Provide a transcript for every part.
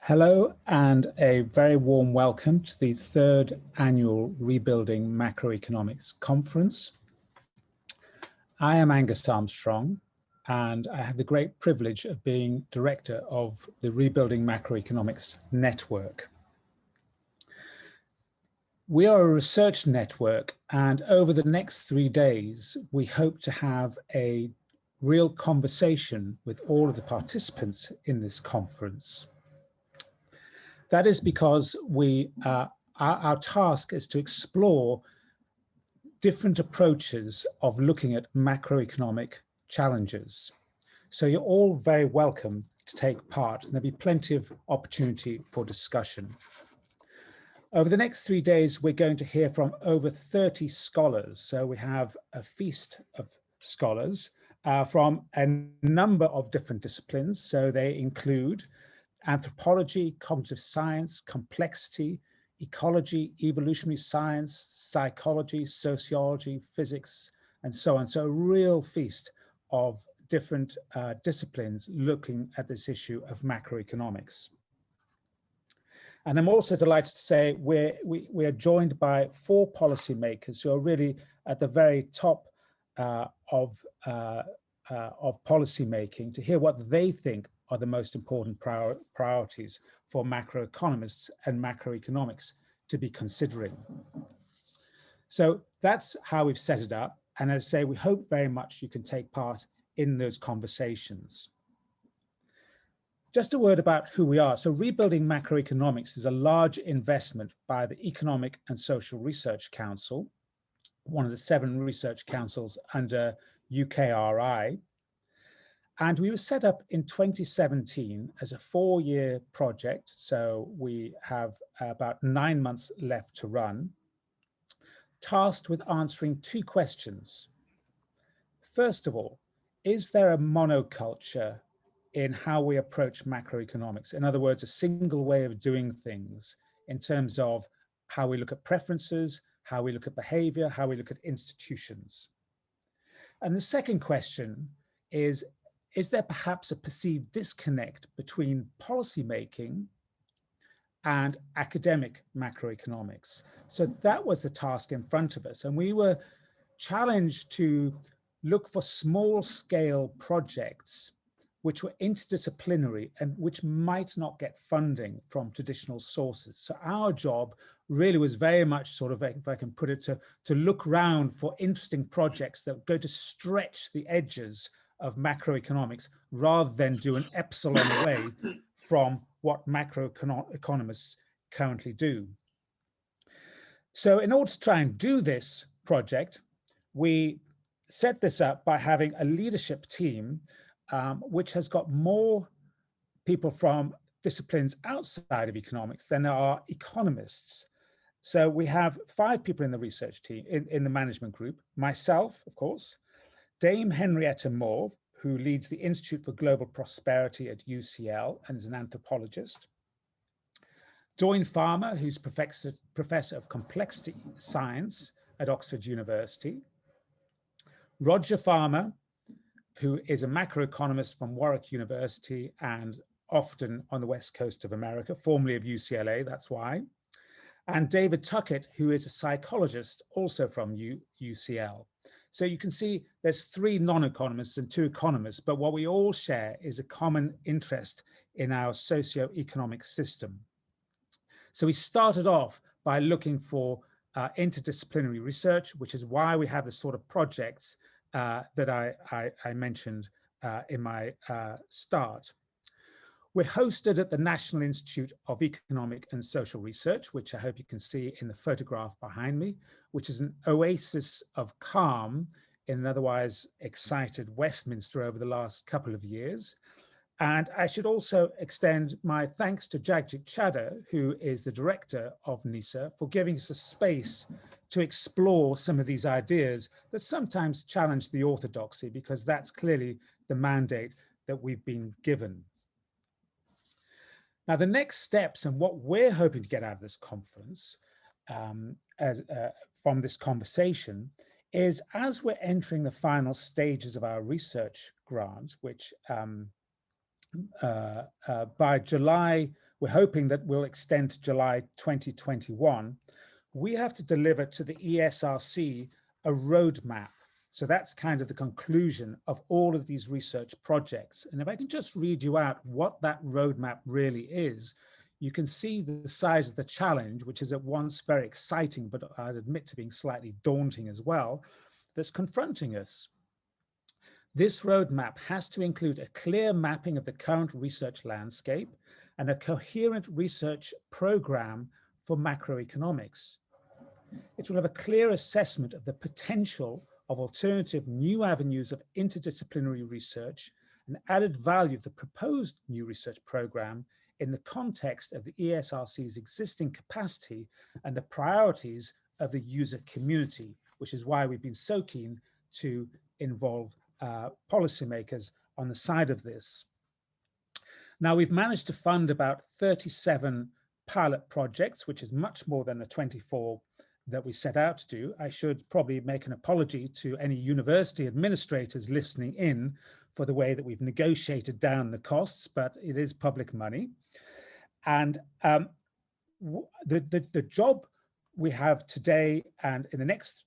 Hello and a very warm welcome to the third annual Rebuilding Macroeconomics Conference. I am Angus Armstrong and I have the great privilege of being director of the Rebuilding Macroeconomics Network. We are a research network, and over the next 3 days, we hope to have a real conversation with all of the participants in this conference. That is because our task is to explore different approaches of looking at macroeconomic challenges. So you're all very welcome to take part, and there'll be plenty of opportunity for discussion. Over the next 3 days, we're going to hear from over 30 scholars. So we have a feast of scholars from a number of different disciplines. So they include anthropology, cognitive science, complexity, ecology, evolutionary science, psychology, sociology, physics, and so on. So a real feast of different disciplines looking at this issue of macroeconomics. And I'm also delighted to say we are joined by 4 policymakers who are really at the very top of policy making to hear what they think are the most important priorities for macroeconomists and macroeconomics to be considering. So that's how we've set it up. And as I say, we hope very much you can take part in those conversations. Just a word about who we are. So Rebuilding Macroeconomics is a large investment by the Economic and Social Research Council, one of the 7 research councils under UKRI. And we were set up in 2017 as a 4-year project. So we have about 9 months left to run, tasked with answering 2 questions. First of all, is there a monoculture in how we approach macroeconomics? In other words, a single way of doing things in terms of how we look at preferences, how we look at behavior, how we look at institutions. And the second question is there perhaps a perceived disconnect between policymaking and academic macroeconomics? So that was the task in front of us. And we were challenged to look for small scale projects which were interdisciplinary and which might not get funding from traditional sources. So our job really was very much sort of, if I can put it, to look around for interesting projects that go to stretch the edges of macroeconomics rather than do an epsilon away from what macroeconomists currently do. So in order to try and do this project, we set this up by having a leadership team which has got more people from disciplines outside of economics than there are economists. So we have 5 people in the research team, in the management group, myself, of course, Dame Henrietta Moore, who leads the Institute for Global Prosperity at UCL and is an anthropologist, Doyne Farmer, who's professor of complexity science at Oxford University, Roger Farmer, who is a macroeconomist from Warwick University and often on the West Coast of America, formerly of UCLA, that's why, and David Tuckett, who is a psychologist also from UCL. So you can see there's 3 non-economists and 2 economists, but what we all share is a common interest in our socio-economic system. So we started off by looking for interdisciplinary research, which is why we have the sort of projects that I mentioned in my start. We're hosted at the National Institute of Economic and Social Research, which I hope you can see in the photograph behind me, which is an oasis of calm in an otherwise excited Westminster over the last couple of years. And I should also extend my thanks to Jagjit Chadha, who is the director of NISA, for giving us a space to explore some of these ideas that sometimes challenge the orthodoxy, because that's clearly the mandate that we've been given. Now, the next steps and what we're hoping to get out of this conference, from this conversation, is as we're entering the final stages of our research grant, which by July we're hoping that will extend to July 2021, we have to deliver to the ESRC a roadmap. So that's kind of the conclusion of all of these research projects. And if I can just read you out what that roadmap really is, you can see the size of the challenge, which is at once very exciting, but I'd admit to being slightly daunting as well, that's confronting us. This roadmap has to include a clear mapping of the current research landscape and a coherent research program for macroeconomics. It will have a clear assessment of the potential of alternative new avenues of interdisciplinary research and added value of the proposed new research program in the context of the ESRC's existing capacity and the priorities of the user community, which is why we've been so keen to involve policymakers on the side of this. Now, we've managed to fund about 37 pilot projects, which is much more than the 24 that we set out to do. I should probably make an apology to any university administrators listening in for the way that we've negotiated down the costs, but it is public money. And the job we have today and in the next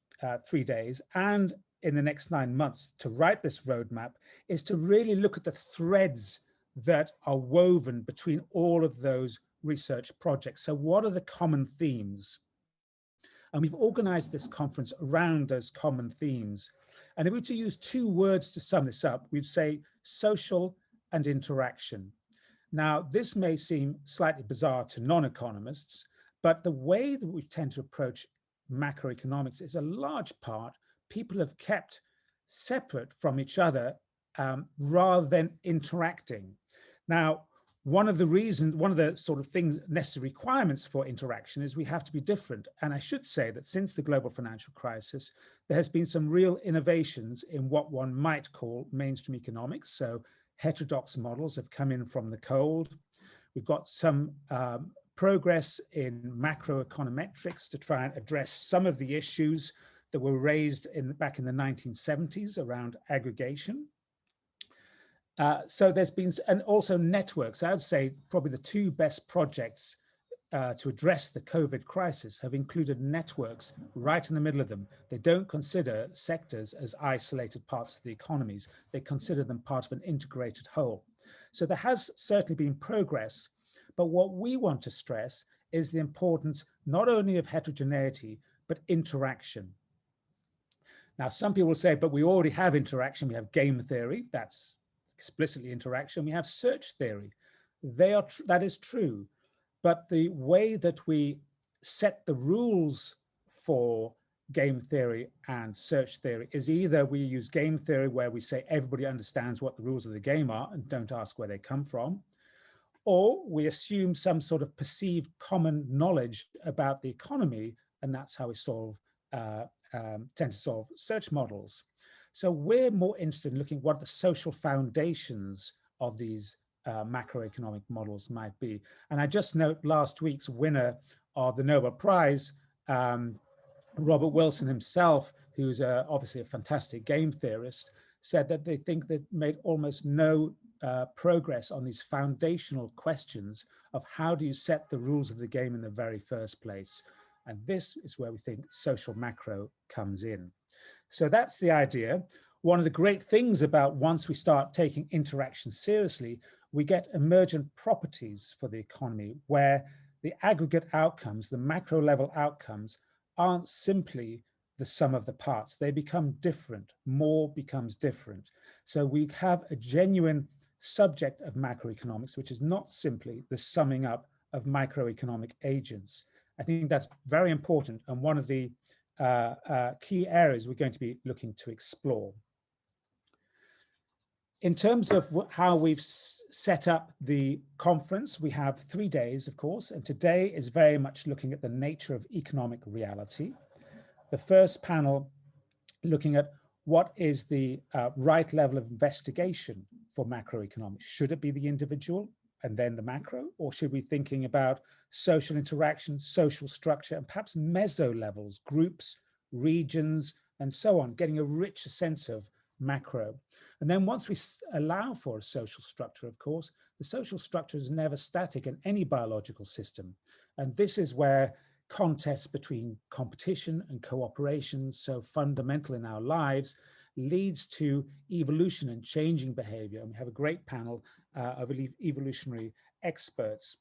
3 days and in the next 9 months to write this roadmap is to really look at the threads that are woven between all of those research projects. So what are the common themes? And we've organized this conference around those common themes. And if we were to use 2 words to sum this up, we'd say social and interaction. Now, this may seem slightly bizarre to non-economists, but the way that we tend to approach macroeconomics is a large part people have kept separate from each other rather than interacting. Now, one of the sort of things, necessary requirements for interaction is we have to be different. And I should say that since the global financial crisis, there has been some real innovations in what one might call mainstream economics. So heterodox models have come in from the cold. We've got some progress in macroeconometrics to try and address some of the issues that were raised back in the 1970s around aggregation. So there's been, and also networks. I would say probably the 2 best projects to address the COVID crisis have included networks right in the middle of them. They don't consider sectors as isolated parts of the economies. They consider them part of an integrated whole. So there has certainly been progress, but what we want to stress is the importance not only of heterogeneity, but interaction. Now, some people say, but we already have interaction. We have game theory, that's explicitly interaction. We have search theory. That is true. But the way that we set the rules for game theory and search theory is either we use game theory where we say everybody understands what the rules of the game are and don't ask where they come from, or we assume some sort of perceived common knowledge about the economy, and that's how we tend to solve search models. So we're more interested in looking at what the social foundations of these macroeconomic models might be. And I just note last week's winner of the Nobel Prize, Robert Wilson himself, who's obviously a fantastic game theorist, said that they think they've made almost no progress on these foundational questions of how do you set the rules of the game in the very first place. And this is where we think social macro comes in. So that's the idea. One of the great things about once we start taking interaction seriously, we get emergent properties for the economy where the aggregate outcomes, the macro level outcomes, aren't simply the sum of the parts. They become different. More becomes different. So we have a genuine subject of macroeconomics, which is not simply the summing up of microeconomic agents. I think that's very important and one of the key areas we're going to be looking to explore. In terms of how we've set up the conference, we have 3 days, of course, and today is very much looking at the nature of economic reality. The first panel looking at what is the right level of investigation for macroeconomics. Should it be the individual and then the macro, or should we be thinking about social interaction, social structure, and perhaps meso levels, groups, regions, and so on, getting a richer sense of macro. And then once we allow for a social structure, of course, the social structure is never static in any biological system. And this is where contests between competition and cooperation, so fundamental in our lives, leads to evolution and changing behavior. And we have a great panel of evolutionary experts.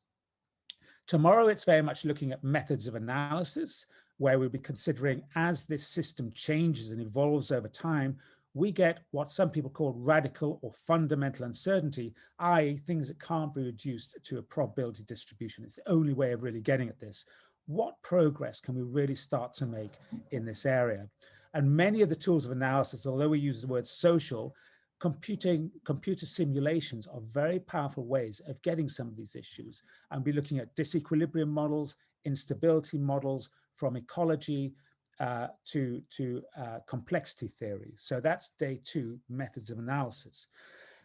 Tomorrow, it's very much looking at methods of analysis, where we'll be considering as this system changes and evolves over time, we get what some people call radical or fundamental uncertainty, i.e. things that can't be reduced to a probability distribution. It's the only way of really getting at this. What progress can we really start to make in this area? And many of the tools of analysis, although we use the word social, computer simulations are very powerful ways of getting some of these issues. And be looking at disequilibrium models, instability models, from ecology to complexity theory. So that's day 2, methods of analysis.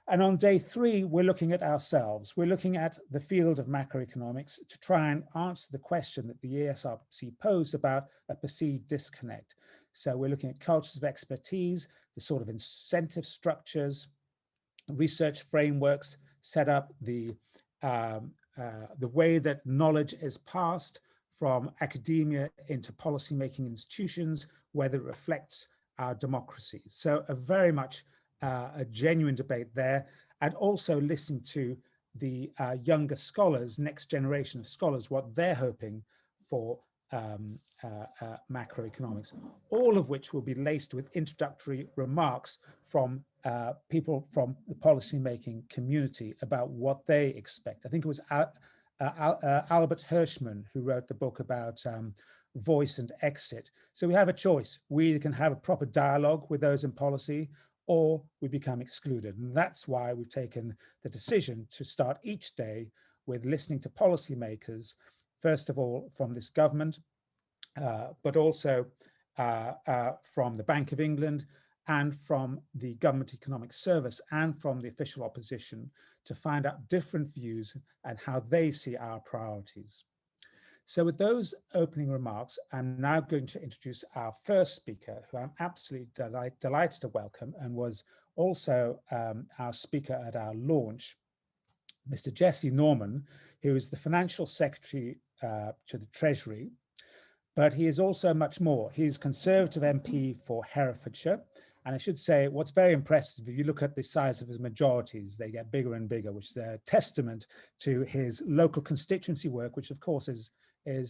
And on day 3, we're looking at ourselves. We're looking at the field of macroeconomics to try and answer the question that the ESRC posed about a perceived disconnect. So we're looking at cultures of expertise, the sort of incentive structures, research frameworks, set up the way that knowledge is passed from academia into policymaking institutions, whether it reflects our democracies. So a very much a genuine debate there, and also listening to the younger scholars, next generation of scholars, what they're hoping for macroeconomics, all of which will be laced with introductory remarks from people from the policymaking community about what they expect. I think it was Albert Hirschman who wrote the book about voice and exit. So we have a choice. We either can have a proper dialogue with those in policy, or we become excluded. And that's why we've taken the decision to start each day with listening to policymakers, first of all from this government, but also from the Bank of England and from the Government Economic Service and from the official opposition, to find out different views and how they see our priorities. So with those opening remarks, I'm now going to introduce our first speaker, who I'm absolutely delighted to welcome, and was also our speaker at our launch, Mr. Jesse Norman, who is the Financial Secretary to the Treasury, but he is also much more. He's Conservative MP for Herefordshire. And I should say, what's very impressive, if you look at the size of his majorities, they get bigger and bigger, which is a testament to his local constituency work, which of course is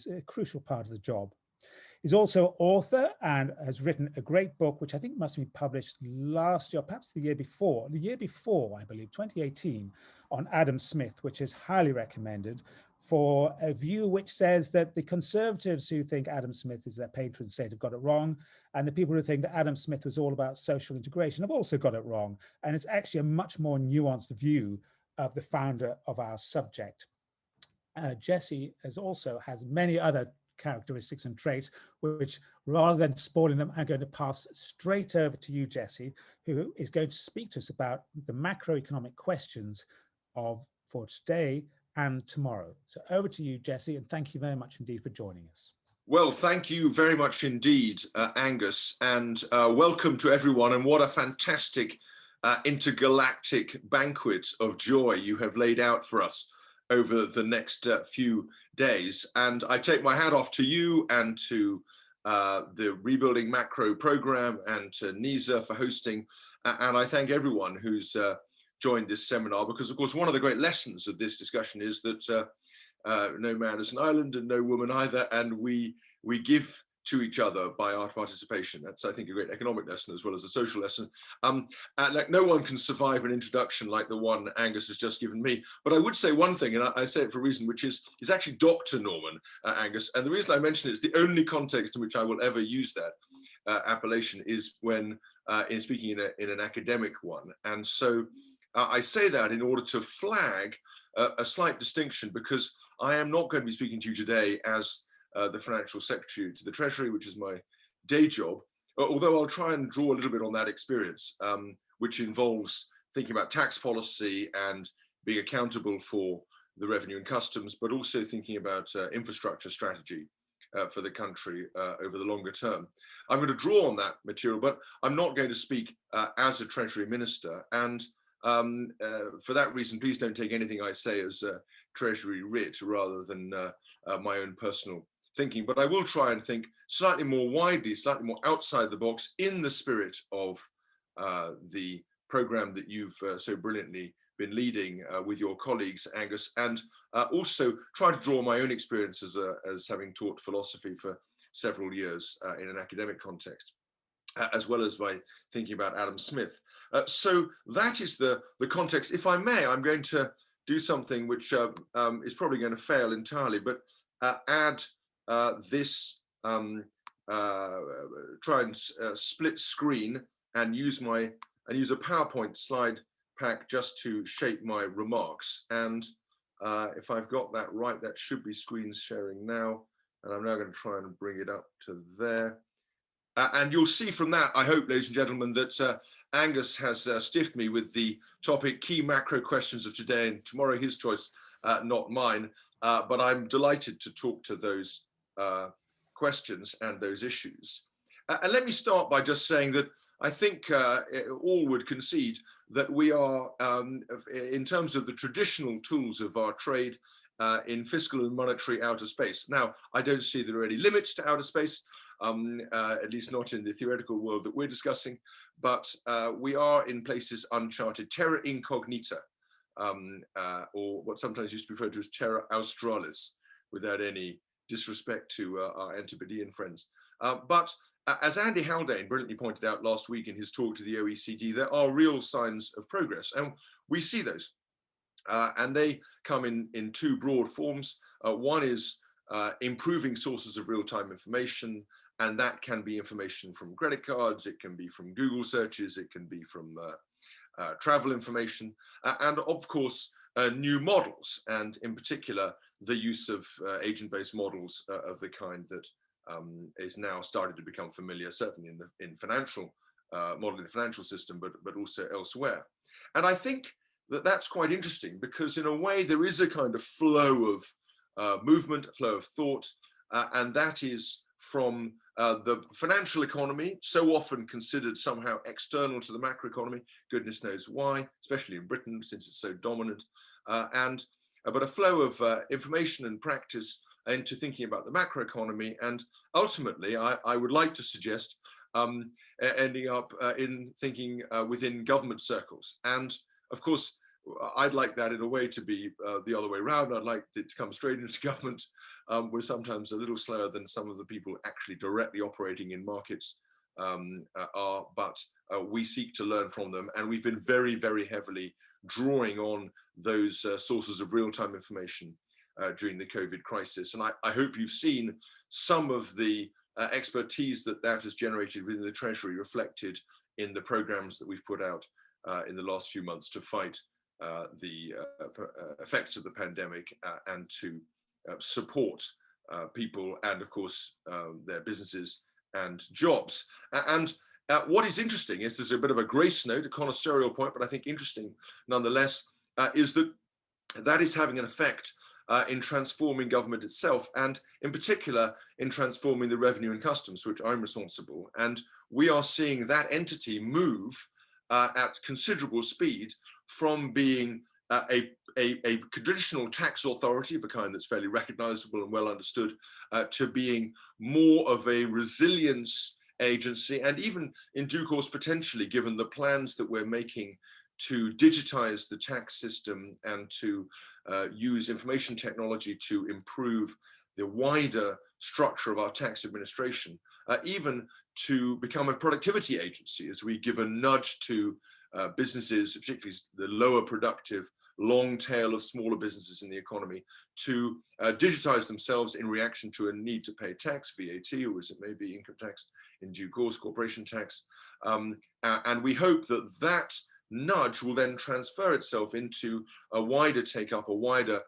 a crucial part of the job. He's also author and has written a great book, which I think must have been published last year, perhaps the year before, I believe, 2018, on Adam Smith, which is highly recommended, for a view which says that the Conservatives who think Adam Smith is their patron saint have got it wrong, and the people who think that Adam Smith was all about social integration have also got it wrong. And it's actually a much more nuanced view of the founder of our subject. Jesse has many other characteristics and traits, which, rather than spoiling them, I'm going to pass straight over to you, Jesse, who is going to speak to us about the macroeconomic questions for today and tomorrow. So over to you, Jesse, and thank you very much indeed for joining us. Well, thank you very much indeed, Angus, and welcome to everyone. And what a fantastic intergalactic banquet of joy you have laid out for us over the next few days. And I take my hat off to you and to the Rebuilding Macro program and to NISA for hosting. And I thank everyone who's joined this seminar, because of course one of the great lessons of this discussion is that no man is an island and no woman either, and we give to each other by our participation. That's, I think, a great economic lesson as well as a social lesson. Like no one can survive an introduction like the one Angus has just given me. But I would say one thing, and I say it for a reason, which is actually Dr. Norman, Angus. And the reason I mention it is the only context in which I will ever use that appellation is when in speaking in an academic one. And so I say that in order to flag a slight distinction, because I am not going to be speaking to you today as the Financial Secretary to the Treasury, which is my day job, although I'll try and draw a little bit on that experience, which involves thinking about tax policy and being accountable for the revenue and customs, but also thinking about infrastructure strategy for the country over the longer term. I'm going to draw on that material, but I'm not going to speak as a Treasury Minister. And For that reason, please don't take anything I say as Treasury writ rather than my own personal thinking. But I will try and think slightly more widely, slightly more outside the box, in the spirit of the program that you've so brilliantly been leading with your colleagues, Angus, and also try to draw my own experience as having taught philosophy for several years in an academic context, as well as by thinking about Adam Smith. So that is the context. If I may, I'm going to do something which is probably going to fail entirely, but add this, try and split screen and use a PowerPoint slide pack just to shape my remarks. And if I've got that right, that should be screen sharing now. And I'm now going to try and bring it up to there. And you'll see from that, I hope, ladies and gentlemen, that Angus has stiffed me with the topic key macro questions of today, and tomorrow his choice, not mine. But I'm delighted to talk to those questions and those issues. And let me start by just saying that I think all would concede that we are, in terms of the traditional tools of our trade, in fiscal and monetary outer space. Now, I don't see there are any limits to outer space, at least not in the theoretical world that we're discussing, but we are in places uncharted, terra incognita, or what sometimes used to be referred to as terra australis, without any disrespect to our Antipodean friends. But as Andy Haldane brilliantly pointed out last week in his talk to the OECD, there are real signs of progress, and we see those. And they come in two broad forms. One is improving sources of real-time information, and that can be information from credit cards, it can be from Google searches, it can be from travel information, and of course, new models, and in particular, the use of agent-based models of the kind that is now started to become familiar, certainly in financial modeling the financial system, but also elsewhere. And I think that that's quite interesting, because in a way there is a kind of flow of movement, a flow of thought, and that is from the financial economy, so often considered somehow external to the macroeconomy, goodness knows why, especially in Britain since it's so dominant, but a flow of information and practice into thinking about the macroeconomy, and ultimately I would like to suggest ending up in thinking within government circles. And of course, I'd like that in a way to be the other way around. I'd like it to come straight into government. We're sometimes a little slower than some of the people actually directly operating in markets are, but we seek to learn from them. And we've been very, very heavily drawing on those sources of real-time information during the COVID crisis. And I hope you've seen some of the expertise that has generated within the Treasury reflected in the programs that we've put out in the last few months to fight the effects of the pandemic and to support people and, of course, their businesses and jobs. And what is interesting is there's a bit of a grace note, a connoisseurial point, but I think interesting nonetheless, is that is having an effect in transforming government itself, and in particular in transforming the revenue and customs, for which I'm responsible. And we are seeing that entity move at considerable speed from being a traditional tax authority of a kind that's fairly recognizable and well understood to being more of a resilience agency, and even in due course potentially, given the plans that we're making to digitize the tax system and to use information technology to improve the wider structure of our tax administration, even to become a productivity agency as we give a nudge to businesses, particularly the lower productive long tail of smaller businesses in the economy, to digitize themselves in reaction to a need to pay tax, VAT, or as it may be, income tax, in due course, corporation tax. And we hope that that nudge will then transfer itself into a wider take-up, a wider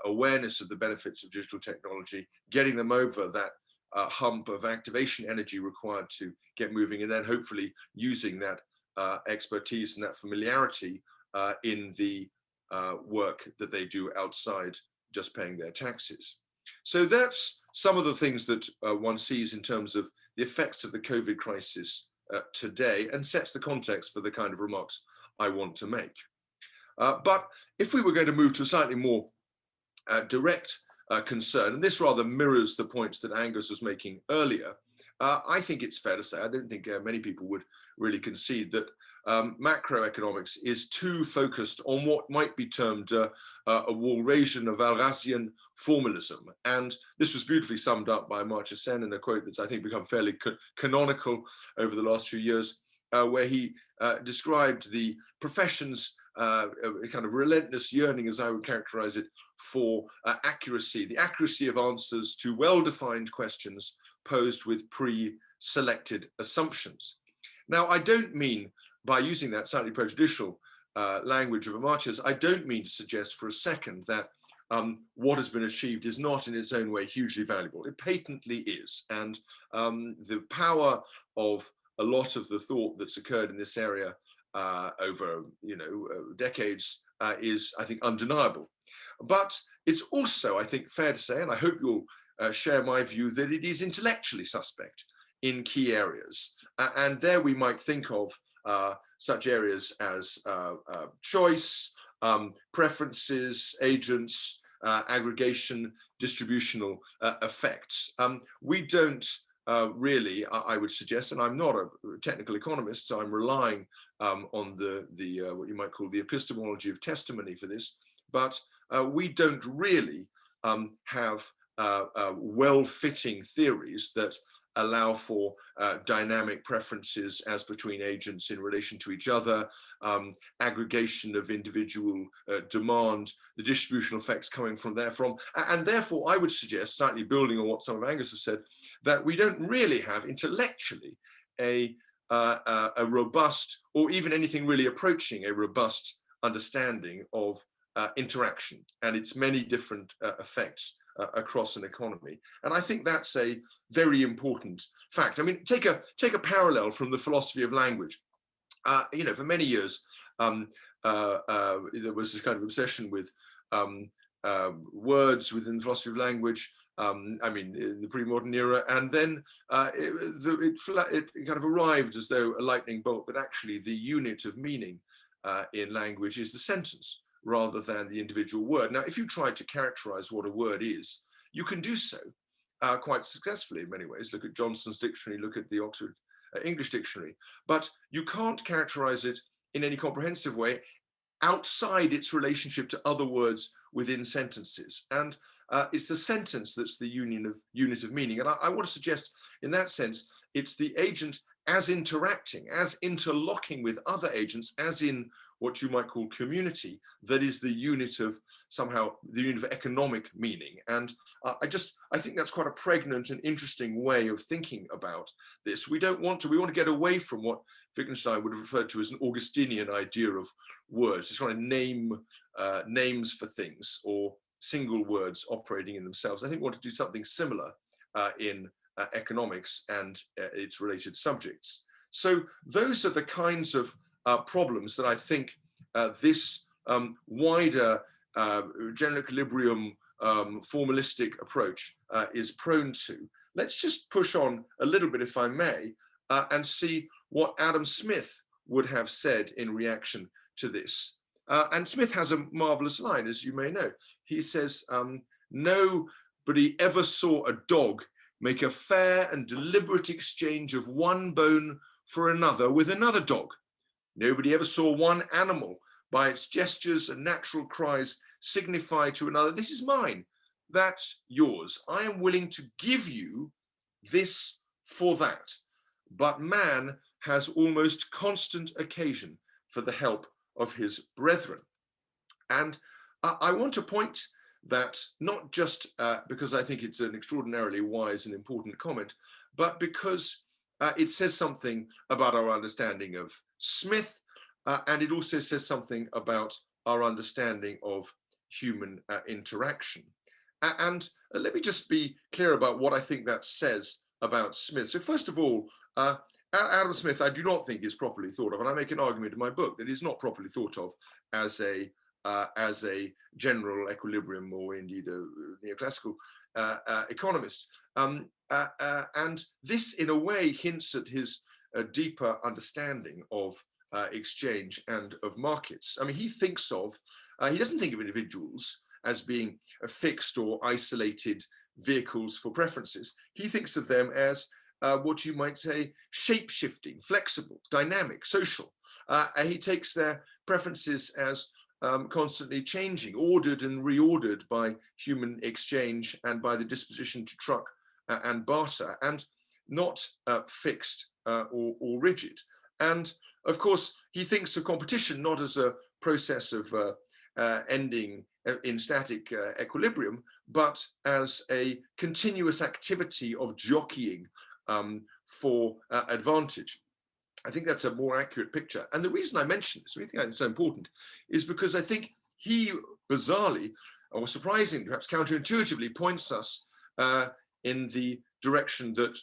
awareness of the benefits of digital technology, getting them over that hump of activation energy required to get moving, and then hopefully using that expertise and that familiarity in the work that they do outside just paying their taxes. So that's some of the things that one sees in terms of the effects of the COVID crisis today, and sets the context for the kind of remarks I want to make. But if we were going to move to a slightly more direct concern, and this rather mirrors the points that Angus was making earlier, I think it's fair to say, I don't think many people would really concede that macroeconomics is too focused on what might be termed a Walrasian, a Walrasian formalism. And this was beautifully summed up by Amartya Sen in a quote that's, I think, become fairly canonical over the last few years, where he described the profession's a kind of relentless yearning, as I would characterize it, for accuracy, the accuracy of answers to well-defined questions posed with pre-selected assumptions. Now, I don't mean, by using that slightly prejudicial language of Amartya's, I don't mean to suggest for a second that what has been achieved is not in its own way hugely valuable. It patently is. And the power of a lot of the thought that's occurred in this area over decades is, I think, undeniable. But it's also, I think, fair to say, and I hope you'll share my view, that it is intellectually suspect in key areas. And there we might think of such areas as choice, preferences, agents, aggregation, distributional effects. We don't really, I would suggest, and I'm not a technical economist, so I'm relying on the what you might call the epistemology of testimony for this, but we don't really have well-fitting theories that allow for dynamic preferences as between agents in relation to each other, aggregation of individual demand, the distributional effects coming from therefrom. And therefore, I would suggest, slightly building on what some of Angus has said, that we don't really have intellectually a robust, or even anything really approaching a robust understanding of interaction and its many different effects across an economy. And I think that's a very important fact. I mean, take a parallel from the philosophy of language. For many years, there was this kind of obsession with words within the philosophy of language. In the pre-modern era, and then it kind of arrived as though a lightning bolt that actually the unit of meaning in language is the sentence rather than the individual word. Now, if you try to characterize what a word is, you can do so quite successfully in many ways. Look at Johnson's dictionary, look at the Oxford English Dictionary, but you can't characterize it in any comprehensive way outside its relationship to other words within sentences. And it's the sentence that's the unit of meaning. And I want to suggest, in that sense, it's the agent as interacting, as interlocking with other agents, as in what you might call community, that is the unit of economic meaning. And I think that's quite a pregnant and interesting way of thinking about this. We want to get away from what Wittgenstein would have referred to as an Augustinian idea of words, just trying to names for things or single words operating in themselves. I think we want to do something similar in economics and its related subjects. So those are the kinds of problems that I think this wider general equilibrium formalistic approach is prone to. Let's just push on a little bit, if I may, and see what Adam Smith would have said in reaction to this. And Smith has a marvelous line, as you may know. He says, nobody ever saw a dog make a fair and deliberate exchange of one bone for another with another dog. Nobody ever saw one animal by its gestures and natural cries signify to another, this is mine, that's yours. I am willing to give you this for that. But man has almost constant occasion for the help of his brethren. And I want to point that not just because I think it's an extraordinarily wise and important comment, but because it says something about our understanding of Smith, and it also says something about our understanding of human interaction. And let me just be clear about what I think that says about Smith. So first of all, Adam Smith, I do not think is properly thought of, and I make an argument in my book that is not properly thought of as a general equilibrium or indeed a neoclassical economist. And this, in a way, hints at his deeper understanding of exchange and of markets. I mean, he thinks of, he doesn't think of individuals as being fixed or isolated vehicles for preferences. He thinks of them as what you might say shape-shifting, flexible, dynamic, social. He takes their preferences as constantly changing, ordered and reordered by human exchange and by the disposition to truck and barter, and not fixed or rigid. And of course, he thinks of competition not as a process of ending in static equilibrium, but as a continuous activity of jockeying for advantage. I think that's a more accurate picture. And the reason I mention this, the reason I think it's so important, is because I think he bizarrely, or surprisingly, perhaps counterintuitively, points us in the direction that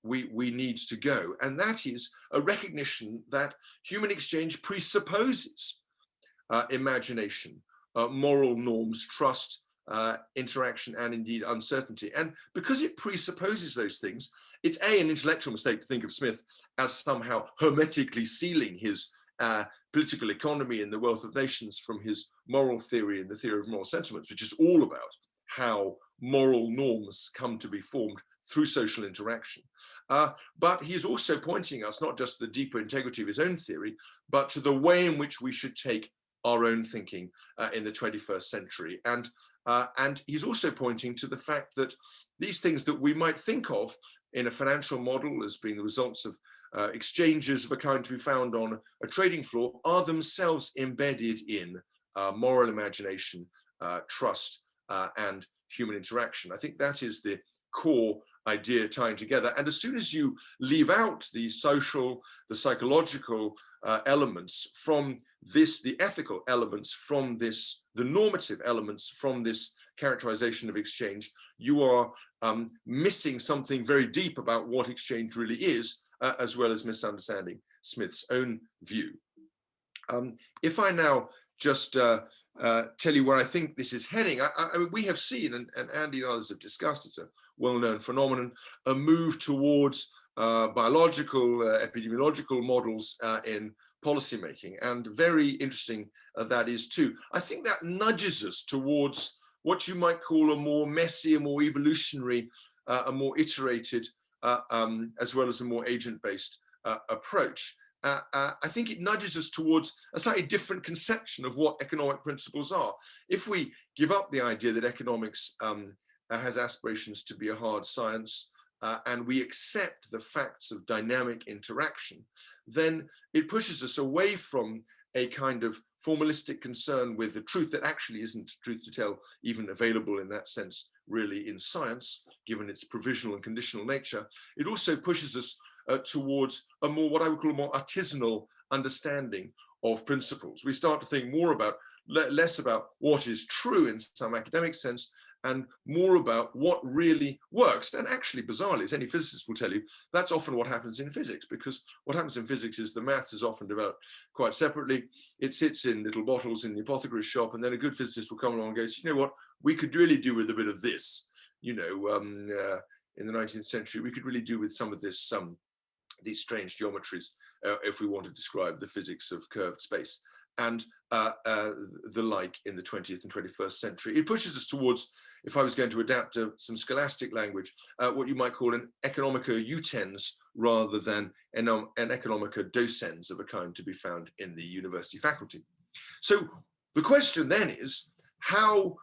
we need to go. And that is a recognition that human exchange presupposes imagination, moral norms, trust, interaction, and indeed uncertainty. And because it presupposes those things, it's an intellectual mistake to think of Smith as somehow hermetically sealing his political economy and the wealth of nations from his moral theory and the theory of moral sentiments, which is all about how moral norms come to be formed through social interaction. But he's also pointing us not just to the deeper integrity of his own theory, but to the way in which we should take our own thinking in the 21st century. And he's also pointing to the fact that these things that we might think of in a financial model as being the results of exchanges of a kind to be found on a trading floor are themselves embedded in moral imagination, trust, and human interaction. I think that is the core idea tying together. And as soon as you leave out the social, the psychological elements from this, the ethical elements from this, the normative elements from this characterization of exchange, you are missing something very deep about what exchange really is, as well as misunderstanding Smith's own view. If I now just tell you where I think this is heading, I mean, we have seen, and Andy and others have discussed, it's a well-known phenomenon, a move towards biological, epidemiological models in policymaking, and very interesting that is too. I think that nudges us towards what you might call a more messy, a more evolutionary, a more iterated, as well as a more agent-based approach. I think it nudges us towards a slightly different conception of what economic principles are. If we give up the idea that economics has aspirations to be a hard science, and we accept the facts of dynamic interaction, then it pushes us away from a kind of formalistic concern with the truth that actually isn't truth to tell even available in that sense really in science, given its provisional and conditional nature. It also pushes us towards a more, what I would call a more artisanal understanding of principles. We start to think more about, less about what is true in some academic sense, and more about what really works. And actually, bizarrely, as any physicist will tell you, that's often what happens in physics, because what happens in physics is the maths is often developed quite separately. It sits in little bottles in the apothecary's shop, and then a good physicist will come along and goes, you know what, we could really do with a bit of this. You know, in the 19th century, we could really do with some of this, these strange geometries, if we want to describe the physics of curved space, and the like in the 20th and 21st century. It pushes us towards, if I was going to adapt to some scholastic language, what you might call an economica utens rather than an economica docens of a kind to be found in the university faculty. So the question then is, how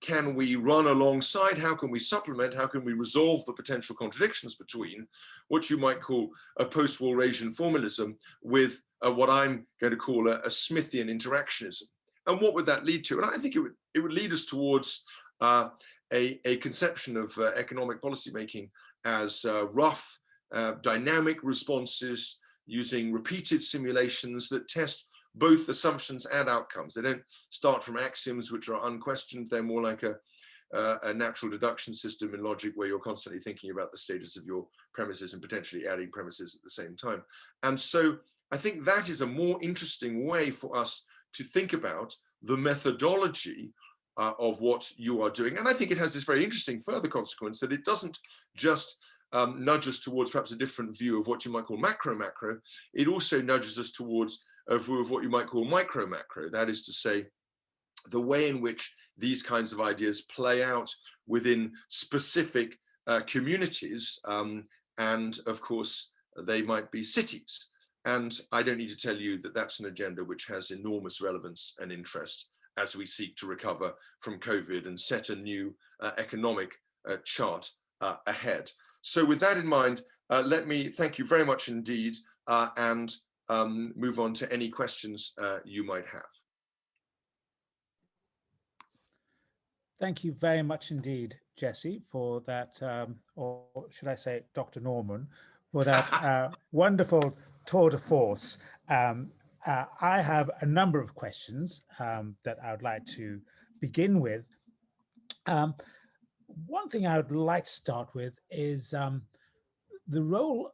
can we run alongside, how can we supplement, how can we resolve the potential contradictions between what you might call a post-Walrasian formalism with what I'm going to call a Smithian interactionism? And what would that lead to? And I think it would lead us towards a conception of economic policymaking as rough, dynamic responses using repeated simulations that test both assumptions and outcomes. They don't start from axioms which are unquestioned. They're more like a natural deduction system in logic where you're constantly thinking about the status of your premises and potentially adding premises at the same time. And so I think that is a more interesting way for us to think about the methodology of what you are doing. And I think it has this very interesting further consequence that it doesn't just nudge us towards perhaps a different view of what you might call macro-macro, it also nudges us towards a view of what you might call micro-macro. That is to say, the way in which these kinds of ideas play out within specific communities, and of course, they might be cities. And I don't need to tell you that that's an agenda which has enormous relevance and interest as we seek to recover from COVID and set a new economic chart ahead. So with that in mind, let me thank you very much indeed, and move on to any questions you might have. Thank you very much indeed, Jesse, for that, or should I say Dr. Norman, for that wonderful tour de force. I have a number of questions that I would like to begin with. One thing I would like to start with is the role,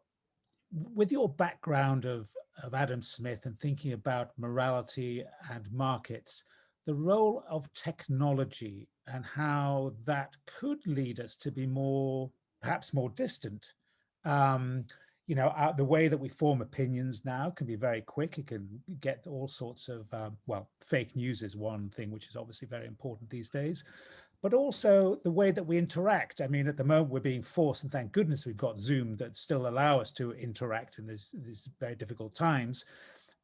with your background of Adam Smith and thinking about morality and markets, the role of technology and how that could lead us to be perhaps more distant. You know, the way that we form opinions now can be very quick. It can get all sorts of, well, fake news is one thing, which is obviously very important these days, but also the way that we interact. I mean, at the moment we're being forced, and thank goodness we've got Zoom that still allow us to interact in these very difficult times.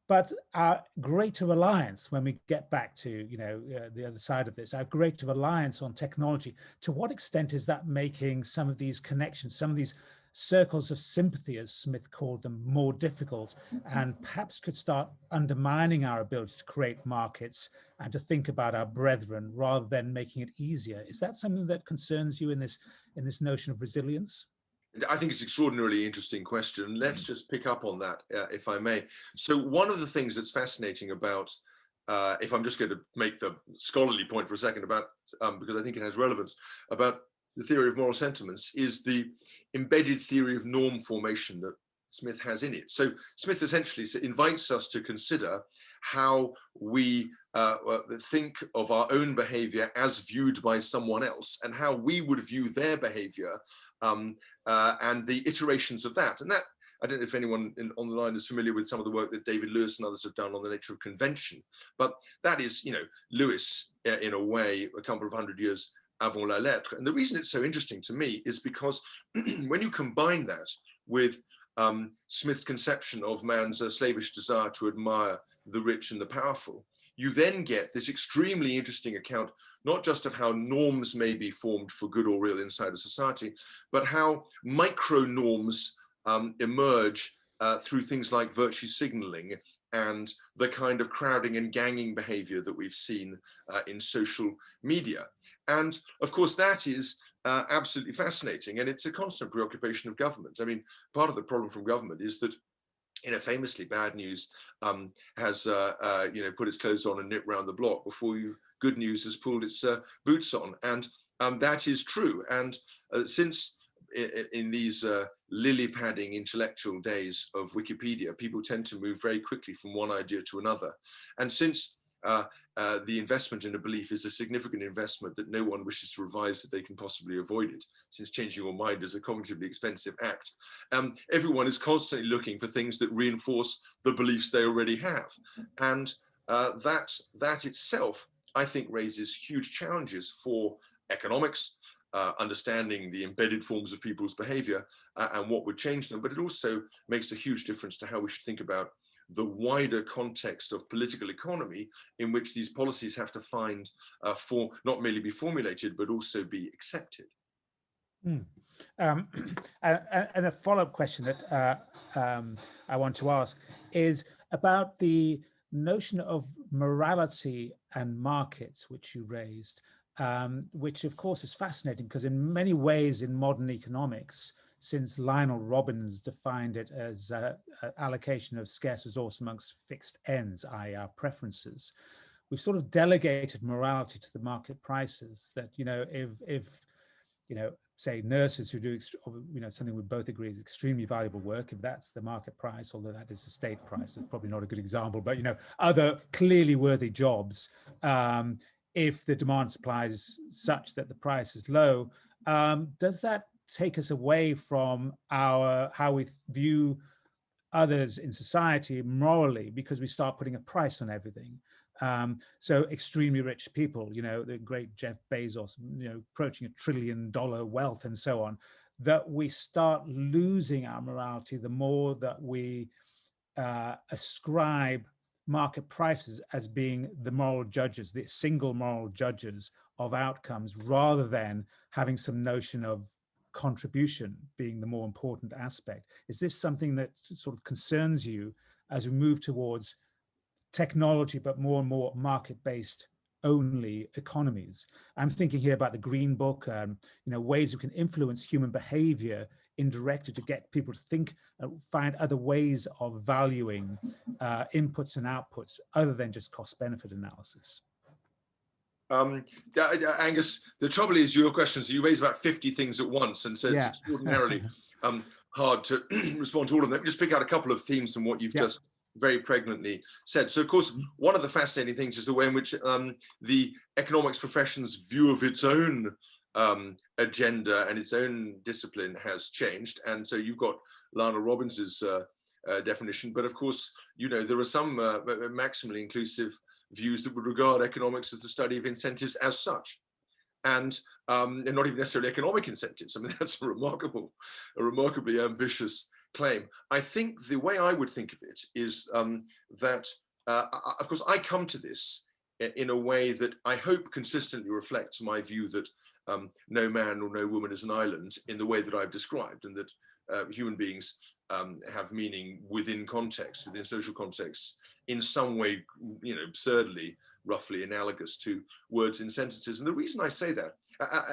But our greater reliance, when we get back to, you know, the other side of this, our greater reliance on technology, to what extent is that making some of these connections, some of these circles of sympathy, as Smith called them, more difficult, and perhaps could start undermining our ability to create markets and to think about our brethren rather than making it easier? Is that something that concerns you in this notion of resilience? I think it's an extraordinarily interesting question. Let's just pick up on that, if I may. So one of the things that's fascinating about, if I'm just going to make the scholarly point for a second about, because I think it has relevance, about the theory of moral sentiments, is the embedded theory of norm formation that Smith has in it. So Smith essentially invites us to consider how we think of our own behavior as viewed by someone else, and how we would view their behavior, and the iterations of that. And that, I don't know if anyone on the line is familiar with some of the work that David Lewis and others have done on the nature of convention, but that is, you know, Lewis, in a way, a couple of hundred years avant la lettre. And the reason it's so interesting to me is because when you combine that with Smith's conception of man's slavish desire to admire the rich and the powerful, you then get this extremely interesting account, not just of how norms may be formed for good or ill inside a society, but how micro norms emerge through things like virtue signaling and the kind of crowding and ganging behavior that we've seen in social media. And of course, that is absolutely fascinating, and it's a constant preoccupation of government. I mean, part of the problem from government is that, you know, famously bad news has you know, put its clothes on and nipped round the block before good news has pulled its boots on, and that is true. And since in these lily padding intellectual days of Wikipedia, people tend to move very quickly from one idea to another, and since the investment in a belief is a significant investment that no one wishes to revise that they can possibly avoid it, since changing your mind is a cognitively expensive act, everyone is constantly looking for things that reinforce the beliefs they already have. And that itself, I think, raises huge challenges for economics, understanding the embedded forms of people's behavior and what would change them, but it also makes a huge difference to how we should think about the wider context of political economy in which these policies have to find for not merely be formulated, but also be accepted. And a follow-up question that I want to ask is about the notion of morality and markets, which you raised, which of course is fascinating because in many ways in modern economics, since Lionel Robbins defined it as allocation of scarce resource amongst fixed ends, i.e. our preferences, we've sort of delegated morality to the market prices. That, you know, if you know, say nurses who do, you know, something we both agree is extremely valuable work, if that's the market price, although that is the state price, it's probably not a good example, but, you know, other clearly worthy jobs, if the demand supply is such that the price is low, does that take us away from how we view others in society morally, because we start putting a price on everything. So extremely rich people, the great Jeff Bezos, approaching $1 trillion wealth and so on, that we start losing our morality the more that we ascribe market prices as being the moral judges, the single moral judges of outcomes, rather than having some notion of contribution being the more important aspect. Is this something that sort of concerns you as we move towards technology, but more and more market-based only economies? I'm thinking here about the Green Book, ways we can influence human behavior indirectly to get people to think, find other ways of valuing inputs and outputs other than just cost-benefit analysis. Angus, the trouble is your questions, you raise about 50 things at once, and so it's extraordinarily hard to respond to all of them. Let me just pick out a couple of themes from what you've just very pregnantly said. So of course, one of the fascinating things is the way in which the economics profession's view of its own agenda and its own discipline has changed. And so you've got Lionel Robbins's definition, but of course, there are some maximally inclusive views that would regard economics as the study of incentives as such, and not even necessarily economic incentives. I mean, that's a remarkably ambitious claim. I think the way I would think of it is that, of course, I come to this in a way that I hope consistently reflects my view that no man or no woman is an island in the way that I've described, and that human beings have meaning within context, within social contexts, in some way, absurdly, roughly analogous to words in sentences. And the reason I say that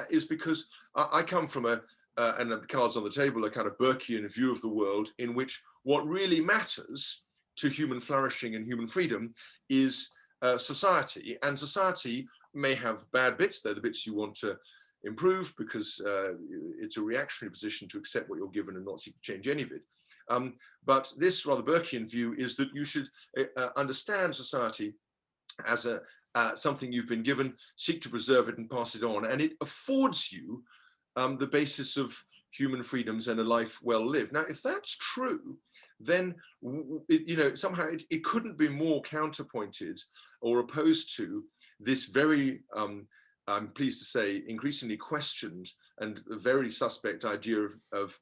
is because I come from and the cards on the table, a kind of Burkean view of the world, in which what really matters to human flourishing and human freedom is society. And society may have bad bits. They're the bits you want to improve, because it's a reactionary position to accept what you're given and not seek to change any of it. But this rather Burkean view is that you should understand society as something you've been given, seek to preserve it and pass it on. And it affords you the basis of human freedoms and a life well lived. Now, if that's true, then somehow it couldn't be more counterpointed or opposed to this very, I'm pleased to say, increasingly questioned and very suspect idea of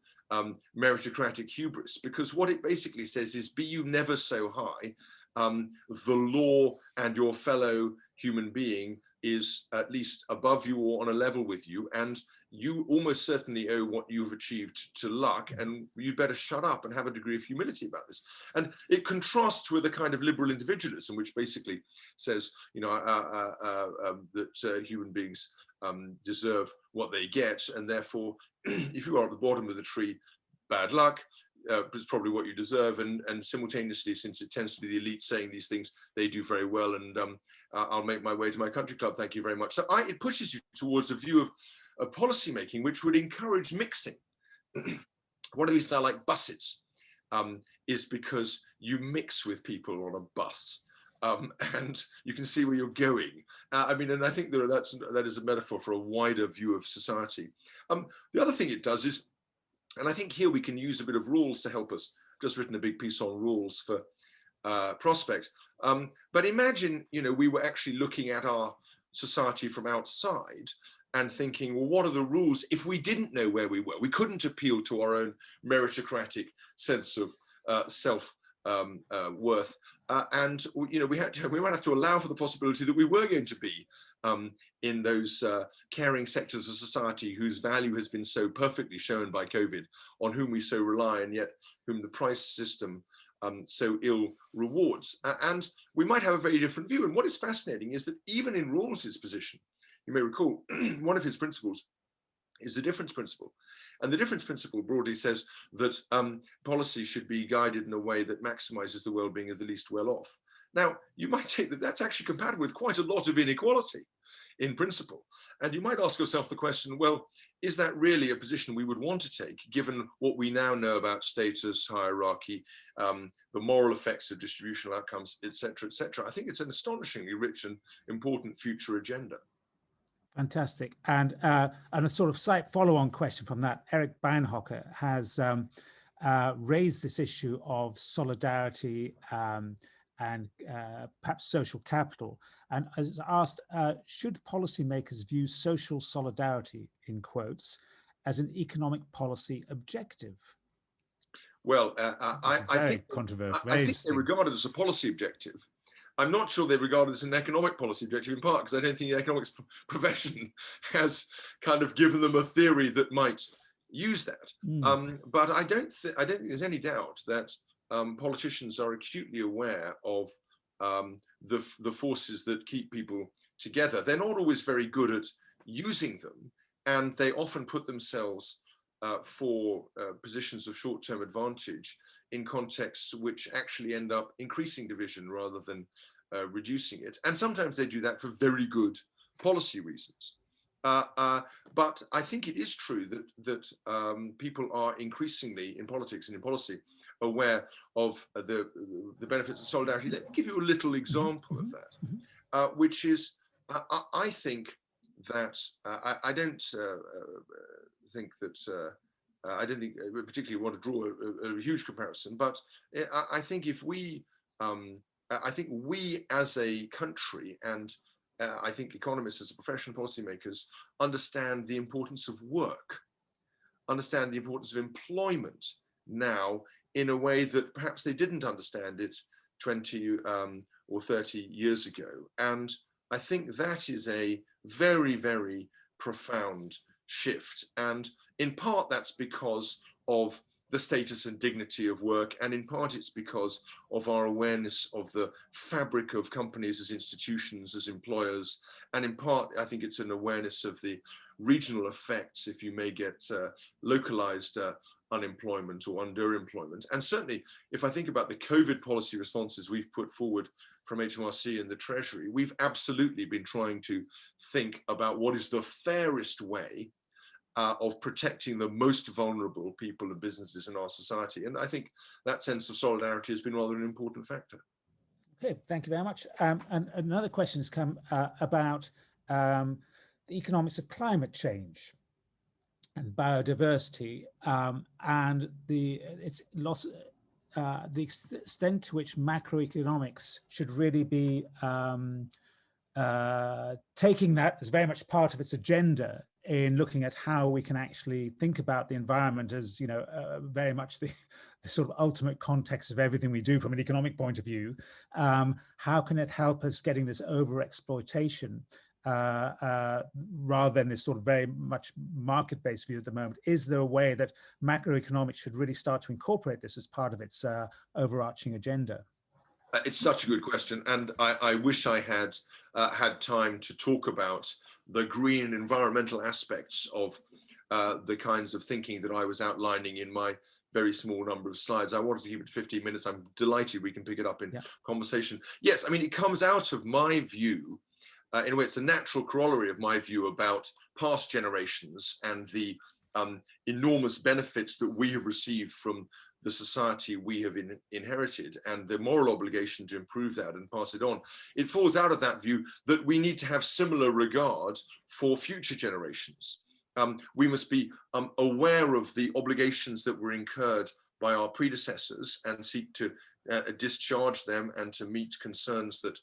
meritocratic hubris, because what it basically says is, be you never so high, the law and your fellow human being is at least above you or on a level with you, and you almost certainly owe what you've achieved to luck, and you'd better shut up and have a degree of humility about this. And it contrasts with a kind of liberal individualism, which basically says, that human beings deserve what they get, and therefore, if you are at the bottom of the tree, bad luck. It's probably what you deserve, and simultaneously, since it tends to be the elite saying these things, they do very well, and I'll make my way to my country club, thank you very much. So it pushes you towards a view of policy making which would encourage mixing. One of the reasons I like buses is because you mix with people on a bus, and you can see where you're going. And I think that is a metaphor for a wider view of society. The other thing it does is, and I think here we can use a bit of rules to help us. I've just written a big piece on rules for prospect. But imagine, we were actually looking at our society from outside and thinking, well, what are the rules if we didn't know where we were? We couldn't appeal to our own meritocratic sense of self-worth. And we might have to allow for the possibility that we were going to be in those caring sectors of society whose value has been so perfectly shown by COVID, on whom we so rely, and yet whom the price system so ill rewards. And we might have a very different view. And what is fascinating is that even in Rawls's position, you may recall, one of his principles is the difference principle. And the difference principle broadly says that policy should be guided in a way that maximizes the well-being of the least well-off. Now, you might take that that's actually compatible with quite a lot of inequality in principle. And you might ask yourself the question, well, is that really a position we would want to take, given what we now know about status, hierarchy, the moral effects of distributional outcomes, et cetera, et cetera? I think it's an astonishingly rich and important future agenda. Fantastic. And a sort of slight follow-on question from that, Eric Beinhocker has raised this issue of solidarity and perhaps social capital, and has asked, should policymakers view social solidarity, in quotes, as an economic policy objective? Well, very controversial, very I think they regard it as a policy objective. I'm not sure they regard it as an economic policy objective, in part because I don't think the economics profession has kind of given them a theory that might use that. But I don't think there's any doubt that politicians are acutely aware of the forces that keep people together. They're not always very good at using them, and they often put themselves for positions of short-term advantage in contexts which actually end up increasing division rather than reducing it. And sometimes they do that for very good policy reasons. But I think it is true that people are increasingly in politics and in policy aware of the benefits of solidarity. Let me give you a little example of that, which is, I think that I don't think I don't think I particularly want to draw a huge comparison, but I think if we, I think we as a country, and I think economists as professional policymakers, understand the importance of work, understand the importance of employment now in a way that perhaps they didn't understand it 20 or 30 years ago. And I think that is a very, very profound shift. And in part, that's because of the status and dignity of work. And in part, it's because of our awareness of the fabric of companies as institutions, as employers. And in part, I think it's an awareness of the regional effects if you may get localized unemployment or underemployment. And certainly, if I think about the COVID policy responses we've put forward from HMRC and the Treasury, we've absolutely been trying to think about what is the fairest way of protecting the most vulnerable people and businesses in our society. And I think that sense of solidarity has been rather an important factor. Okay, thank you very much. And another question has come about the economics of climate change and biodiversity, and the extent to which macroeconomics should really be taking that as very much part of its agenda in looking at how we can actually think about the environment as, you know, very much the sort of ultimate context of everything we do from an economic point of view. How can it help us getting this over-exploitation rather than this sort of very much market-based view at the moment? Is there a way that macroeconomics should really start to incorporate this as part of its overarching agenda? It's such a good question, and I wish I had had time to talk about the green environmental aspects of the kinds of thinking that I was outlining in my very small number of slides. I wanted to keep it 15 minutes. I'm delighted we can pick it up in conversation. Yes, I mean, it comes out of my view, in a way it's a natural corollary of my view about past generations and the enormous benefits that we have received from the society we have inherited and the moral obligation to improve that and pass it on. It falls out of that view that we need to have similar regard for future generations. We must be aware of the obligations that were incurred by our predecessors and seek to discharge them and to meet concerns that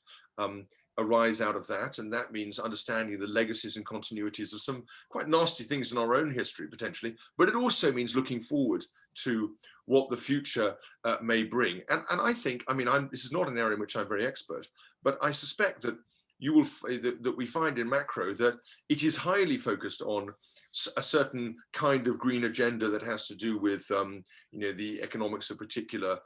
arise out of that. And that means understanding the legacies and continuities of some quite nasty things in our own history, potentially. But it also means looking forward to what the future may bring. And I think, I mean, this is not an area in which I'm very expert, but I suspect that you will that we find in macro that it is highly focused on a certain kind of green agenda that has to do with you know, the economics of particular